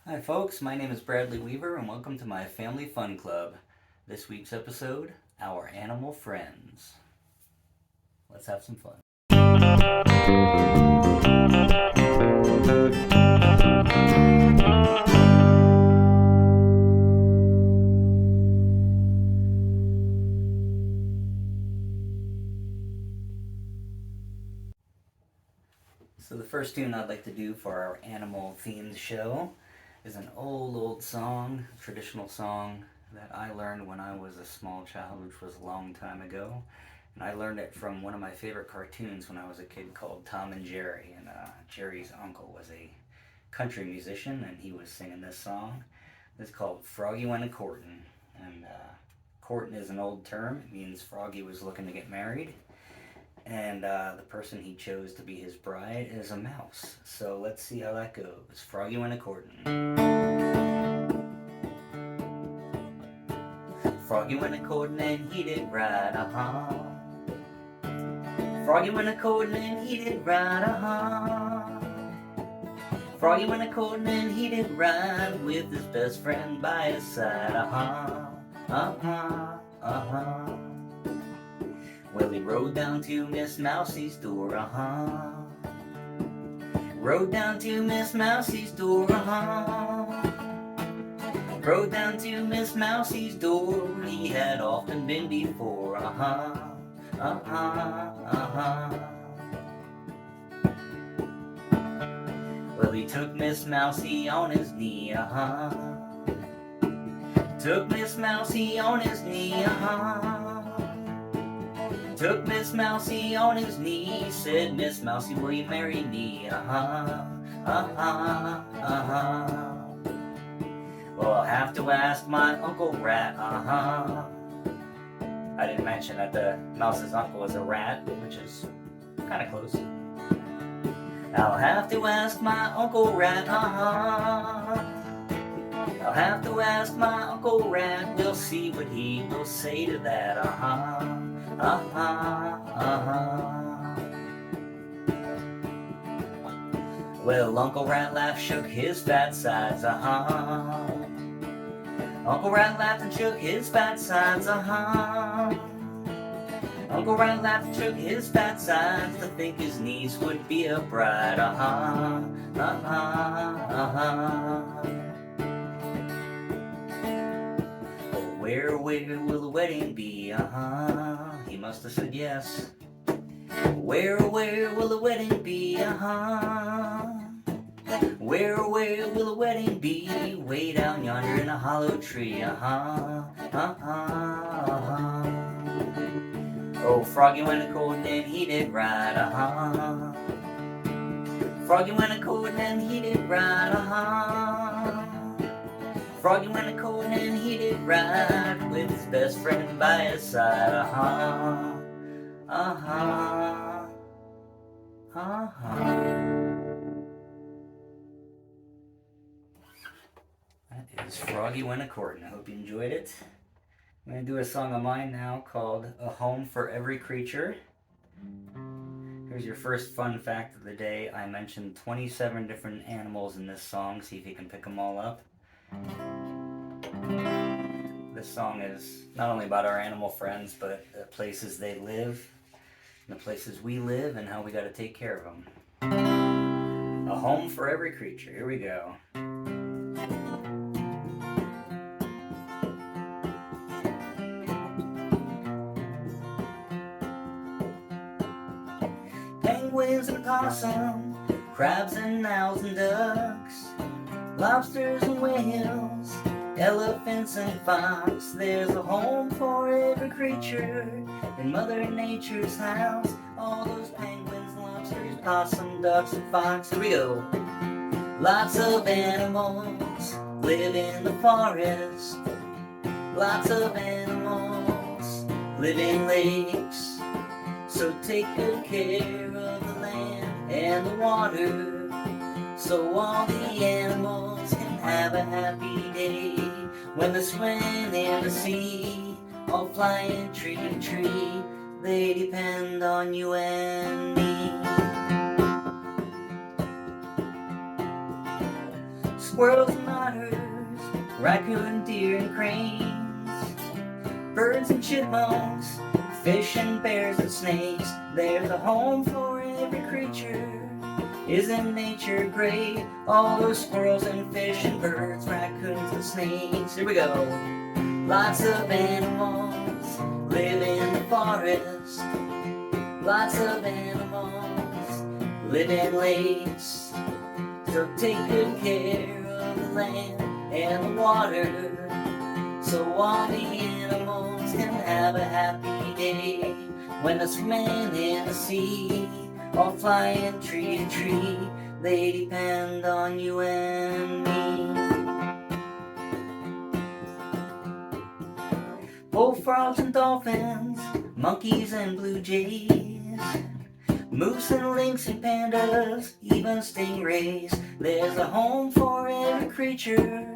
Hi, folks. My name is Bradley Weaver, and welcome to my Family Fun Club. This week's episode, Our Animal Friends. Let's have some fun. So, the first tune I'd like to do for our animal themed show is an old song, a traditional song that I learned when I was a small child, which was a long time ago. And I learned it from one of my favorite cartoons when I was a kid called Tom and Jerry. And Jerry's uncle was a country musician, and he was singing this song. It's called Froggie Went a Courtin'. And courtin' is an old term. It means Froggie was looking to get married. And the person he chose to be his bride is a mouse. So let's see how that goes. Froggie went a courtin'. Froggie went a courtin' and he did right, Froggie went a courtin' and he did right, Froggie went a courtin' and he did right with his best friend by his side, Well, he rode down to Miss Mousie's door, Rode down to Miss Mousie's door, Rode down to Miss Mousie's door. He had often been before, Well, he took Miss Mousie on his knee, Took Miss Mousie on his knee, Took Miss Mousie on his knee, said, Miss Mousie, will you marry me? Well, I'll have to ask my Uncle Rat, I didn't mention that the mouse's uncle is a rat, which is kind of close. I'll have to ask my Uncle Rat, I'll have to ask my Uncle Rat, we'll see what he will say to that, Well, Uncle Rat laughed, shook his fat sides, Uncle Rat laughed and shook his fat sides, Uncle Rat laughed and shook his fat sides to think his niece would be a bride, Where will the wedding be, He must have said yes. Where will the wedding be, Where will the wedding be? Way down yonder in a hollow tree, Oh, Froggie went a courtin' and he did right, Froggie went a courtin' and he did right, Froggie went a courtin' and he did right with his best friend by his side, That is Froggie Went a Courtin'. I hope you enjoyed it. I'm going to do a song of mine now called A Home for Every Creature. Here's your first fun fact of the day. I mentioned 27 different animals in this song. See if you can pick them all up. This song is not only about our animal friends, but the places they live, and the places we live, and how we got to take care of them. A home for every creature. Here we go. Penguins and opossum, crabs and owls and ducks, lobsters and whales, elephants and fox. There's a home for every creature in Mother Nature's house. All those penguins, lobsters, possum, ducks, and fox. Here we go. Lots of animals live in the forest. Lots of animals live in lakes. So take good care of the land and the water, so all the animals can have a happy day. When they swim in the sea, all flying tree to tree, they depend on you and me. squirrels and otters, raccoon, deer, and cranes, birds and chipmunks, fish and bears and snakes. There's a home for every creature. Isn't nature great? All those squirrels and fish and birds, raccoons and snakes. Here we go. Lots of animals live in the forest. Lots of animals live in lakes. So take good care of the land and the water, so all the animals can have a happy day. When the swimming in the sea, all flying tree to tree, they depend on you and me. Bullfrogs and dolphins, monkeys and blue jays, moose and lynx and pandas, even stingrays. There's a home for every creature.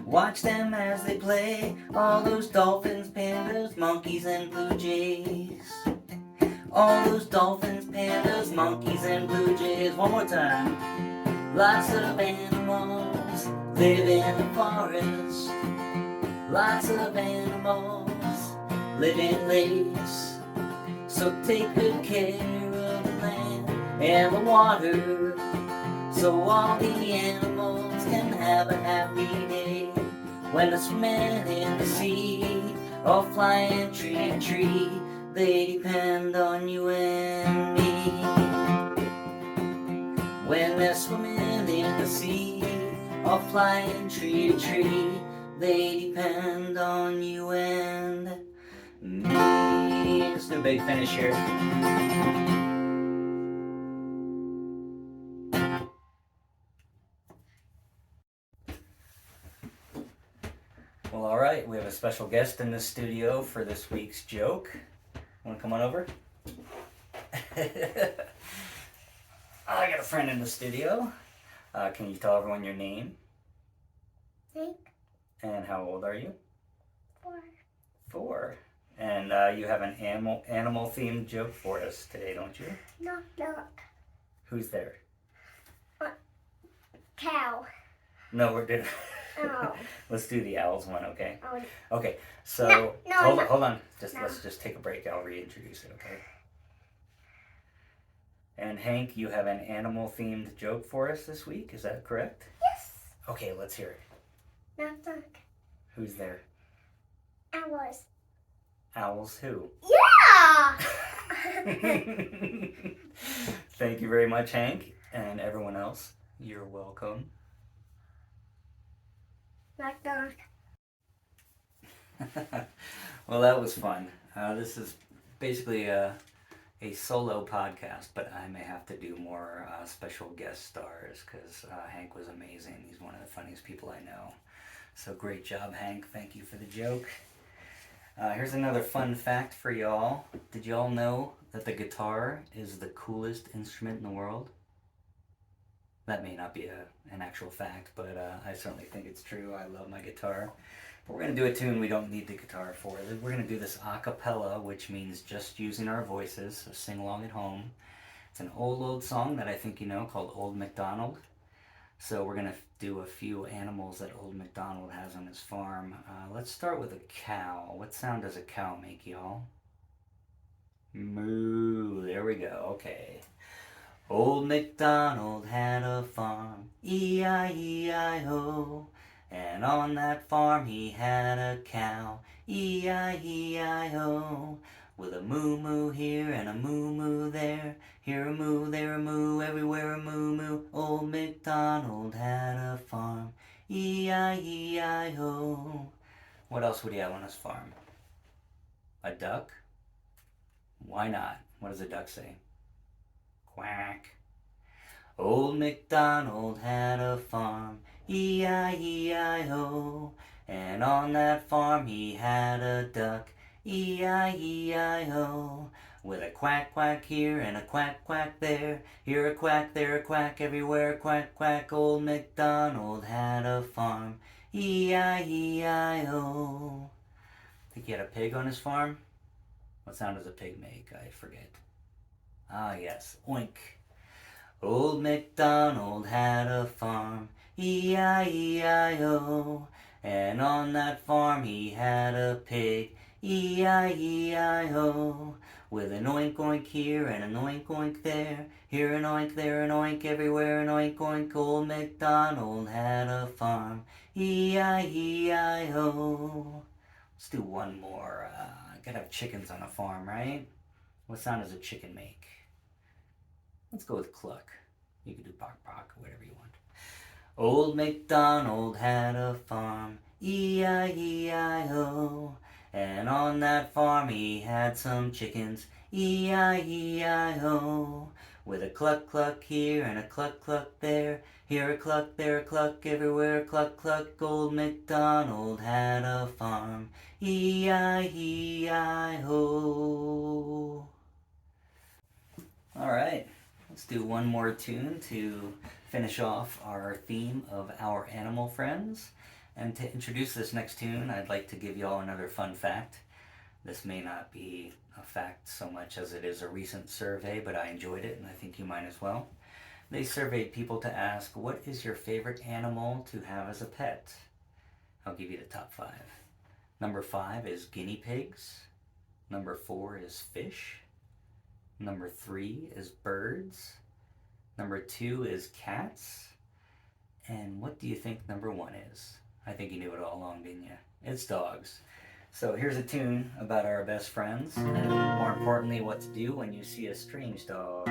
Watch them as they play. All those dolphins, pandas, monkeys, and blue jays. All those dolphins, pandas, monkeys, and blue jays. One more time. Lots of animals live in the forest. Lots of animals live in lakes. So take good care of the land and the water, so all the animals can have a happy day. When they're swimming in the sea, or flying tree to tree, they depend on you and me. When they're swimming in the sea, or flying tree to tree, they depend on you and me. Let's do a big finish here. Well, all right, we have a special guest in the studio for this week's joke. Want to come on over? I got a friend in the studio. Can you tell everyone your name? Hank. And how old are you? 4. 4. And you have an animal-themed joke for us today, don't you? Knock, knock. Who's there? Cow. No, we're doing... Oh. Let's do the owls one, okay? Oh. Okay, so No, hold on. No. Let's just take a break. I'll reintroduce it, okay? And Hank, you have an animal-themed joke for us this week. Is that correct? Yes. Okay, let's hear it. Knock, knock. Who's there? Owls. Owls who? Yeah. Thank you very much, Hank, and everyone else. You're welcome. Knock, knock. Well, that was fun. This is basically a solo podcast, but I may have to do more special guest stars because Hank was amazing. He's one of the funniest people I know. So great job, Hank. Thank you for the joke. Here's another fun fact for y'all. Did y'all know that the guitar is the coolest instrument in the world? That may not be an actual fact, but I certainly think it's true. I love my guitar. But we're going to do a tune we don't need the guitar for. We're going to do this a cappella, which means just using our voices, so sing along at home. It's an old song that I think you know called Old MacDonald. So we're going to do a few animals that Old MacDonald has on his farm. Let's start with a cow. What sound does a cow make, y'all? Moo. There we go. Okay. Old MacDonald had a farm, E-I-E-I-O. And on that farm he had a cow, E-I-E-I-O. With a moo-moo here and a moo-moo there, here a moo, there a moo, everywhere a moo-moo. Old MacDonald had a farm, E-I-E-I-O. What else would he have on his farm? A duck? Why not? What does a duck say? Quack. Old MacDonald had a farm, E-I-E-I-O. And on that farm he had a duck, E-I-E-I-O. With a quack quack here and a quack quack there, here a quack, there a quack, everywhere a quack quack. Old MacDonald had a farm, E-I-E-I-O. Think he had a pig on his farm? What sound does a pig make? I forget. Ah, yes, oink. Old MacDonald had a farm, E-I-E-I-O. And on that farm he had a pig, E-I-E-I-O. With an oink oink here and an oink oink there, here an oink, there an oink, everywhere an oink oink. Old MacDonald had a farm, E-I-E-I-O. Let's do one more. Gotta have chickens on a farm, right? What sound does a chicken make? Let's go with cluck. You can do pock pock or whatever you want. Old MacDonald had a farm, E-I-E-I-O. And on that farm he had some chickens, E-I-E-I-O. With a cluck cluck here and a cluck cluck there, here a cluck, there a cluck, everywhere a cluck cluck. Old MacDonald had a farm, E-I-E-I-O. All right, let's do one more tune to finish off our theme of our animal friends. And to introduce this next tune, I'd like to give you all another fun fact. This may not be a fact so much as it is a recent survey, but I enjoyed it and I think you might as well. They surveyed people to ask, what is your favorite animal to have as a pet? I'll give you the top 5. Number 5 is guinea pigs. Number 4 is fish. Number 3 is birds. Number 2 is cats. And what do you think number 1 is? I think you knew it all along, didn't you? It's dogs. So here's a tune about our best friends, and more importantly, what to do when you see a strange dog.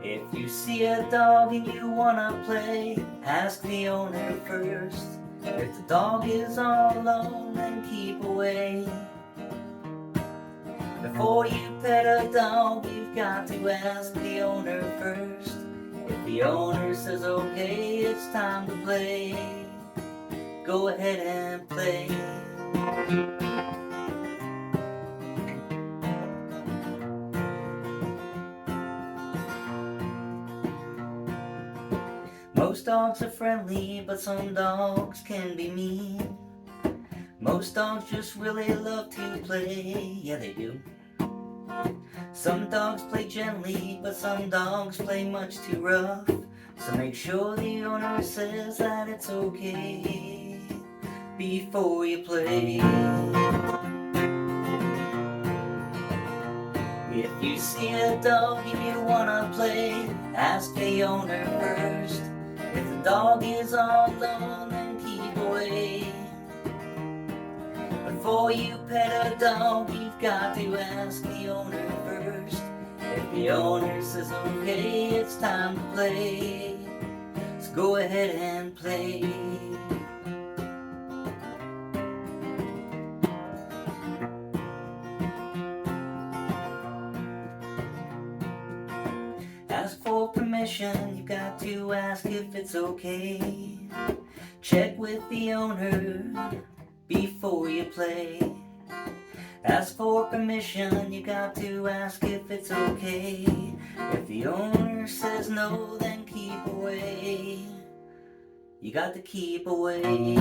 If you see a dog and you wanna play, ask the owner first. If the dog is all alone, then keep away. Before you pet a dog, you've got to ask the owner first. If the owner says okay, it's time to play, go ahead and play. Most dogs are friendly, but some dogs can be mean. Most dogs just really love to play, yeah they do. Some dogs play gently, but some dogs play much too rough. So make sure the owner says that it's okay before you play. If you see a dog and you wanna play, ask the owner first. If the dog is all alone, then keep away. Before you pet a dog, you've got to ask the owner first. If the owner says okay, it's time to play, so go ahead and play. Ask for permission, you've got to ask if it's okay. Check with the owner before you play. Ask for permission, you got to ask if it's okay. If the owner says no, then keep away. You got to keep away.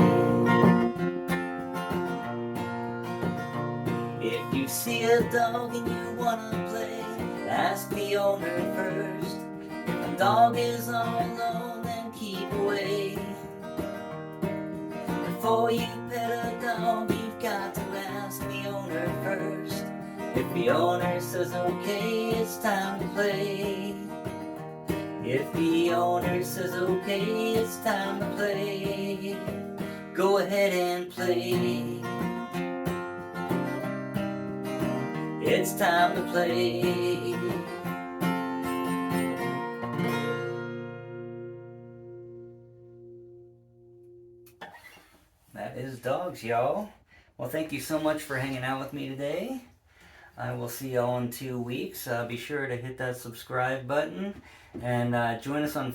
If you see a dog and you wanna play, ask the owner first. If the dog is all alone, then keep away. Before you pet a dog, you've got to ask the owner first. If the owner says okay, it's time to play. If the owner says okay, it's time to play, go ahead and play. It's time to play. That is dogs, y'all. Well, thank you so much for hanging out with me today. I will see y'all in 2 weeks. Be sure to hit that subscribe button and join us on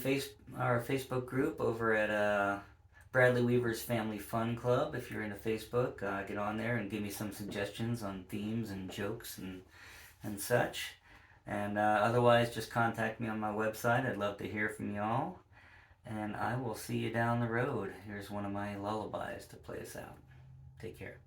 our Facebook group over at Bradley Weaver's Family Fun Club. If you're into Facebook, get on there and give me some suggestions on themes and jokes and such. And otherwise, just contact me on my website. I'd love to hear from y'all. And I will see you down the road. Here's one of my lullabies to play us out. Take care.